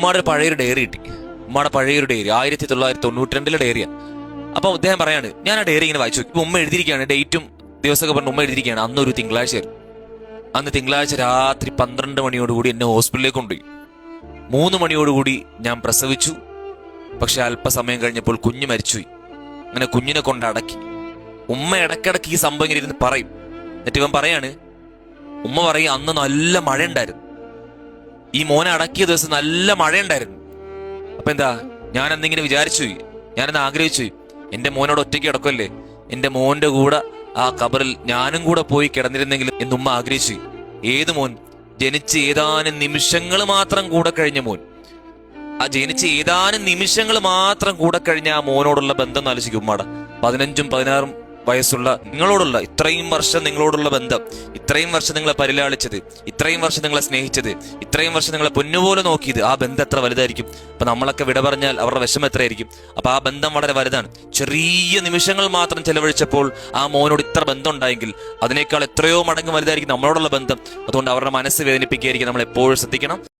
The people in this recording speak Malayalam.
ഉമ്മയുടെ പഴയൊരു ഡയറി കിട്ടി. ഉമ്മയുടെ പഴയൊരു ഡയറി 1992 ഡയറിയാണ്. അപ്പൊ അദ്ദേഹം പറയാണ്, ഞാൻ ആ ഡയറി ഇങ്ങനെ വായിച്ചു. ഇപ്പൊ ഉമ്മ എഴുതിയിരിക്കുകയാണ്, ഡേറ്റും ദിവസമൊക്കെ പറഞ്ഞ് ഉമ്മ എഴുതിയിരിക്കുകയാണ്. അന്നൊരു തിങ്കളാഴ്ചയായിരുന്നു. അന്ന് തിങ്കളാഴ്ച രാത്രി 12 മണിയോടുകൂടി എന്നെ ഹോസ്പിറ്റലിലേക്ക് കൊണ്ടുപോയി. 3 മണിയോടുകൂടി ഞാൻ പ്രസവിച്ചു. പക്ഷെ അല്പസമയം കഴിഞ്ഞപ്പോൾ കുഞ്ഞ് മരിച്ചുപോയി. അങ്ങനെ കുഞ്ഞിനെ കൊണ്ട് അടക്കി. ഉമ്മ ഇടയ്ക്കിടയ്ക്ക് ഈ സംഭവം ഇങ്ങനെ ഇരുന്ന് പറയും. എന്നിട്ട് ഇവൻ പറയാണ്, ഉമ്മ പറയും, അന്ന് നല്ല മഴ ഉണ്ടായിരുന്നു, ഈ മോനെ അടക്കിയ ദിവസം നല്ല മഴ ഉണ്ടായിരുന്നു. അപ്പൊ എന്താ, ഞാൻ അന്നിങ്ങനെ വിചാരിച്ചു, ഞാനെന്ന് ആഗ്രഹിച്ചു, എന്റെ മോനോട് ഒറ്റയ്ക്ക് കിടക്കുമല്ലേ, എന്റെ മോന്റെ കൂടെ ആ ഖബറിൽ ഞാനും കൂടെ പോയി കിടന്നിരുന്നെങ്കിലും എന്ന് ഉമ്മ ആഗ്രഹിച്ചു. ഏത് മോൻ? ജനിച്ച് ഏതാനും നിമിഷങ്ങൾ മാത്രം കൂടെ കഴിഞ്ഞ മോൻ. ആ ജനിച്ച് ഏതാനും നിമിഷങ്ങൾ മാത്രം കൂടെ കഴിഞ്ഞ ആ മോനോടുള്ള ബന്ധം ആലോചിക്കും ഉമ്മയുടെ. 15ഉം 16ഉം വയസ്സുള്ള നിങ്ങളോടുള്ള ഇത്രയും വർഷം നിങ്ങളോടുള്ള ബന്ധം, ഇത്രയും വർഷം നിങ്ങളെ പരിലാളിച്ചത്, ഇത്രയും വർഷം നിങ്ങളെ സ്നേഹിച്ചത്, ഇത്രയും വർഷം നിങ്ങളെ പൊന്നുപോലെ നോക്കിയത്, ആ ബന്ധം എത്ര വലുതായിരിക്കും. അപ്പൊ നമ്മളൊക്കെ വിട പറഞ്ഞാൽ അവരുടെ വിഷമം എത്രയായിരിക്കും. അപ്പൊ ആ ബന്ധം വളരെ വലുതാണ്. ചെറിയ നിമിഷങ്ങൾ മാത്രം ചെലവഴിച്ചപ്പോൾ ആ മോനോട് ഇത്ര ബന്ധം ഉണ്ടായെങ്കിൽ അതിനേക്കാൾ എത്രയോ മടങ്ങ് വലുതായിരിക്കും നമ്മളോടുള്ള ബന്ധം. അതുകൊണ്ട് അവരുടെ മനസ്സ് വേദനിപ്പിക്കുകയായിരിക്കും. നമ്മൾ എപ്പോഴും ശ്രദ്ധിക്കണം.